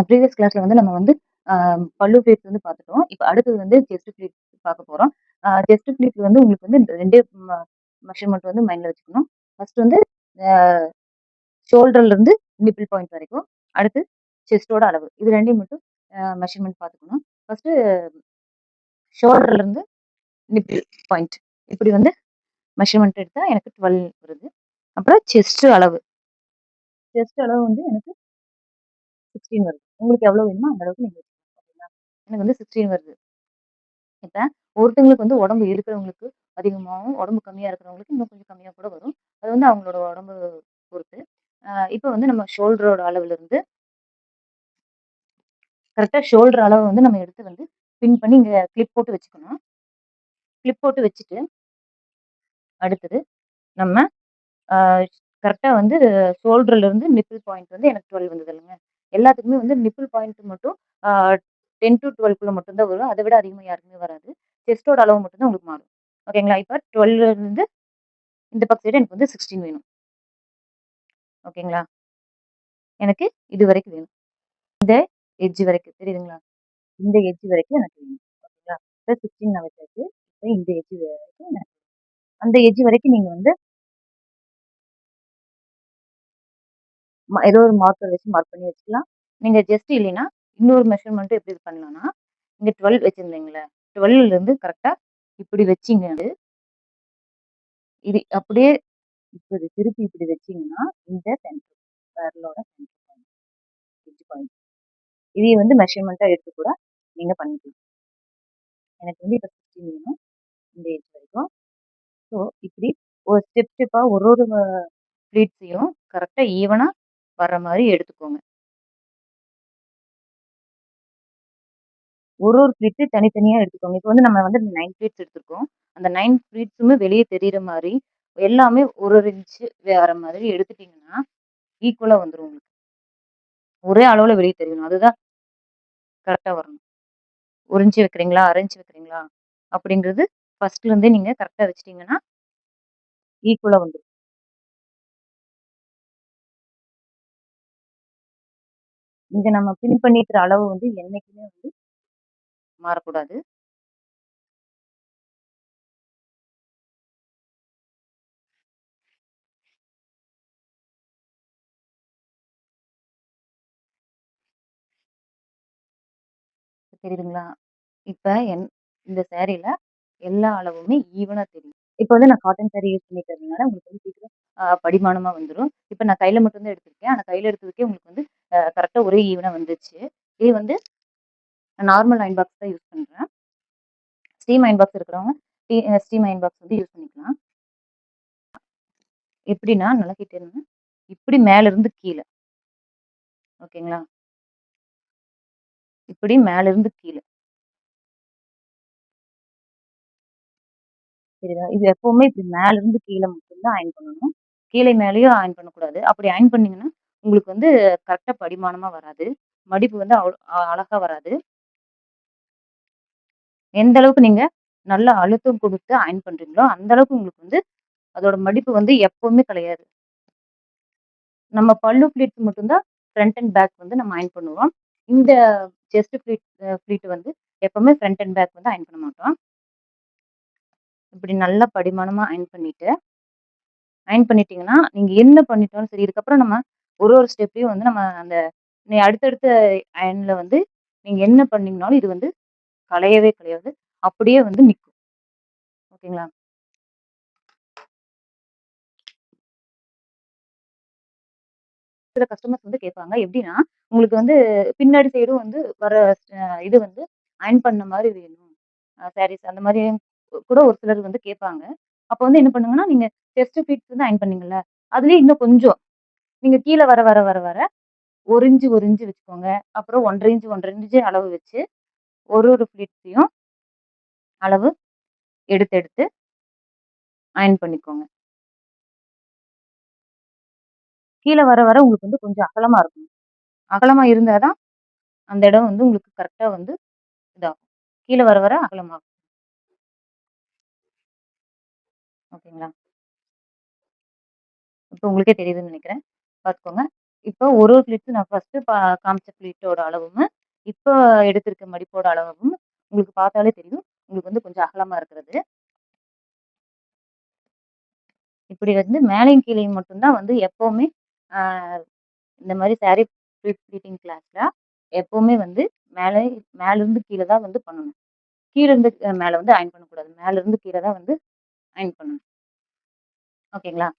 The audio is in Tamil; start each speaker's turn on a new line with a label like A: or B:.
A: ப்ரீவியஸ் கிளாஸ்ல வந்து நம்ம வந்து அ பல்லு பிளேட்ஸ் வந்து பார்த்துட்டோம். இப்ப அடுத்தது வந்து செஸ்ட் பிளேட் பார்க்க போறோம். செஸ்ட் பிளேட்ல வந்து உங்களுக்கு வந்து 2 மெஷர்மென்ட் வந்து மைண்ட்ல வச்சுக்கணும். ஃபர்ஸ்ட் வந்து அ ஷோல்டர்ல இருந்து நிப்பிள் பாயிண்ட் வரைக்கும். அடுத்து செஸ்ட்டோட அளவு. இது 2யும் மட்டும் மெஷர்மென்ட் பார்த்துக்கணும். ஃபர்ஸ்ட்டு ஷோல்டர்ல இருந்து நிப்பிள் பாயிண்ட். இப்படி வந்து மெஷர்மென்ட் எடுத்தா எனக்கு 12 வருது. அப்புறம் செஸ்ட் அளவு. செஸ்ட் அளவு வந்து எனக்கு 16 வருது. உங்களுக்கு எவ்வளோ வேணுமோ அந்த அளவுக்கு நீங்க வச்சுக்கலாம். ஓகேங்களா? எனக்கு வந்து 16 வருது. இப்ப ஒருத்தவங்களுக்கு வந்து உடம்பு இருக்கிறவங்களுக்கு அதிகமாவும், உடம்பு கம்மியா இருக்கிறவங்களுக்கு இன்னும் கொஞ்சம் கம்மியா கூட வரும். அது வந்து அவங்களோட உடம்பு பொறுத்து. இப்ப வந்து நம்ம ஷோல்டரோட அளவுலருந்து கரெக்ட்டா ஷோல்டர் அளவு வந்து நம்ம எடுத்து வந்து பின் பண்ணி இங்க கிளிப் போட்டு வச்சுக்கணும். கிளிப் போட்டு வச்சுட்டு, அடுத்தது நம்ம ஆ கரெக்ட்டா வந்து ஷோல்டர்லருந்து நிப்பிள் பாயிண்ட் வந்து எனக்கு 12 வந்ததுல்லங்க. எல்லாத்துக்குமே வந்து நிப்பிள் பாயிண்ட் மட்டும் ஆ 10 டூ 12க்குள்ள மட்டும் தான் வரும். அத விட அதிகமா யாருக்குமே வராது. செஸ்ட்டோட அளவு மட்டும் தான் உங்களுக்கு மாறும். ஓகேங்களா? இப்ப 12லருந்து இந்த பக்கம் சைடு எனக்கு வந்து 16 வேணும். ஓகேங்களா? எனக்கு இது வரைக்கும் வேணும். இந்த எட்ஜ் வரைக்கும் தெரியுதுங்களா? இந்த எட்ஜ் வரைக்கும் எனக்கு வேணும். ஓகேங்களா? இப்ப 16 நான் வச்சாச்சு. இப்ப இந்த எட்ஜ் வரைக்கும் அந்த எட்ஜ் வரைக்கும் நீங்க வந்து ஏதோ ஒரு மார்க்கர் வச்சு மார்க் பண்ணி வச்சுக்கலாம். நீங்க ஜஸ்ட் இல்லைன்னா, இன்னொரு மெஷர்மென்ட் எப்படி பண்ணலாம்னா, இங்க 12 வச்சிருந்தீங்கல்ல, 12லருந்து கரெக்ட்டா இப்படி வச்சீங்க. இது அப்படியே இப்படி திருப்பி இப்படி வச்சீங்கன்னா, இந்த சென்டர் விரலோட சென்டர் பாயிண்ட், எட்ஜ் பாயிண்ட். இதைய வந்து மெஷர்மென்ட்டா எடுத்து கூட நீங்க பண்ணிக்கலாம். எனக்கு வந்து இப்ப 16 வேணும். இந்த எட்ஜ் வரைக்கும். ஸோ, இப்படி ஒரு ஸ்டெப் ஸ்டெப்பா ஒரு ஒரு ப்ளீட்ஸையும் கரெக்ட்டா ஈவனா வர்ற மாரி எடுத்துக்கோங்க. ஒரு ஒரு ப்ளீட்ஸு தனித்தனியா எடுத்துக்கோங்க. இப்ப வந்து நம்ம வந்து 9 ப்ளீட்ஸ் எடுத்திருக்கோம். அந்த 9 ப்ளீட்ஸுமே வெளிய தெரியிற மாரி, எல்லாமே ஒரு ஒரு இன்ச்சு வர மாதிரி எடுத்துட்டீங்கன்னா, ஈக்குவலா வந்துரும் உங்களுக்கு. ஒரே அளவுல வெளிய தெரியணும். அதுதான் கரெக்ட்டா வரணும். 1 இன்ச்சு வைக்கிறீங்களா? 1/2 இன்ச்சு வைக்கிறீங்களா? அப்படிங்கிறது ஃபர்ஸ்ட்லருந்தே நீங்க கரெக்ட்டா வச்சுட்டீங்கன்னா, ஈக்குவலா வந்துரும். இங்க நம்ம பின் பண்ணியிருக்கிற அளவு வந்து என்னைக்குமே வந்து மாறக்கூடாது. தெரியுதுங்களா? இப்ப இந்த சாரீல எல்லா அளவுமே ஈவனா தெரியும். இப்ப வந்து நான் காட்டன் சாரீ யூஸ் பண்ணிக்கிறதுனால உங்களுக்கு வந்து சீக்கிரம் படிமானமா வந்துரும். இப்ப நான் கையில மட்டும் தான் எடுத்திருக்கேன். ஆனா கையில எடுத்ததுக்கே உங்களுக்கு வந்து கரெக்ட்டா ஒரே ஈவனா வந்துருச்சு. இது வந்து நான் நார்மல் அயர்ன் பாக்ஸ் தான் யூஸ் பண்றேன். ஸ்டீம் அயர்ன் பாக்ஸ் இருக்கிறவங்க ஸ்டீம் அயர்ன் பாக்ஸ் வந்து யூஸ் பண்ணிக்கலாம். எப்படின்னா நல்லா கேட்டீங்கன்னா, இப்படி மேல இருந்து கீழ. ஓகேங்களா? இப்படி மேல இருந்து கீழ. சரிதா? இது எப்பவுமே இப்படி மேல இருந்து கீழ மட்டும் தான் அயர்ன் பண்ணணும். கீழ மேலயும் அயர்ன் பண்ணக்கூடாது. அப்படி அயர்ன் பண்ணீங்கன்னா, உங்களுக்கு வந்து கரெக்ட்டா படிமானமா வராது. மடிப்பு வந்து அழகா வராது. எந்த அளவுக்கு நீங்க நல்லா அழுத்தம் குடுத்து அயர்ன் பண்றீங்களோ, அந்த அளவுக்கு உங்களுக்கு வந்து அதோட மடிப்பு வந்து எப்பவுமே கலையாது. நம்ம பல்லு ஃப்ளீட்ஸ் மட்டும் தான் ஃப்ரண்ட் அண்ட் பேக் வந்து நம்ம அயர்ன் பண்ணுவோம். இந்த செஸ்ட் ஃப்ளீட் வந்து எப்பவுமே ஃப்ரண்ட் அண்ட் பேக் வந்து அயர்ன் பண்ண மாட்டோம். இப்படி நல்லா படிமானமா அயர்ன் பண்ணிட்டீங்கன்னா, நீங்க என்ன பண்ணிட்டாலும் சரி, இதுக்கப்புறம் நம்ம ஒரு ஒரு ஸ்டெப்பையும் வந்து நம்ம அந்த அடுத்தடுத்த அயர்ன்ல வந்து நீங்க என்ன பண்ணீங்கனாலும் இது வந்து கலையவே கலையாது. அப்படியே வந்து நிக்கும். ஓகேங்களா? சில கஸ்டமர்ஸ் வந்து கேட்பாங்க. எப்படின்னா, உங்களுக்கு வந்து பின்னாடி சைடும் வந்து வர இது வந்து அயர்ன் பண்ண மாரி வேணும். சாரீஸ் அந்த மாரி கூட ஒரு சிலர் வந்து கேட்பாங்க. அப்ப வந்து என்ன பண்ணுங்கன்னா, நீங்க செஸ்ட் ஃபிட்ஸ் வந்து அயர்ன் பண்ணீங்கல்ல, அதுலயே இன்னும் கொஞ்சம் நீங்க கீழ வர வர வர வர 1 இன்ச் 1 இன்ச் வச்சுக்கோங்க. அப்புறம் 1 1/2 இன்ச் 1 1/2 இன்ச் அளவு வச்சு, ஒரு ஒரு ஃபிளிட்ஸையும் அளவு எடுத்து எடுத்து அயர்ன் பண்ணிக்கோங்க. கீழ வர வர உங்களுக்கு வந்து கொஞ்சம் அகலமா இருக்கணும். அகலமா இருந்தா தான் அந்த இடம் வந்து உங்களுக்கு கரெக்ட்டா வந்து இதாகும். கீழ வர வர அகலமாகும். ஓகேங்களா? இப்ப உங்களுக்கே தெரியுதுன்னு நெனைக்கிறேன். பார்த்துக்கோங்க. இப்போ ஒரு ஒரு ஃப்ளீட்ஸும் நான் ஃபர்ஸ்ட்டு காமிச்ச ஃப்ளீட்டோட அளவும், இப்போ எடுத்திருக்க மடிப்போட அளவும் உங்களுக்கு பார்த்தாலே தெரியும். உங்களுக்கு வந்து கொஞ்சம் அகலமா இருக்கிறது. இப்படி வந்து மேலேயும் கீழேயும் மட்டும் தான் வந்து எப்பவுமே ஆ இந்த மாரி சாரி ஃப்ளீட்டிங் கிளாஸ்ல எப்பவுமே வந்து மேலே மேலிருந்து கீழ தான் வந்து பண்ணணும். கீழ இருந்து மேல வந்து அயர்ன் பண்ணக்கூடாது. மேல இருந்து கீழ தான் வந்து அயர்ன் பண்ணணும். ஓகேங்களா?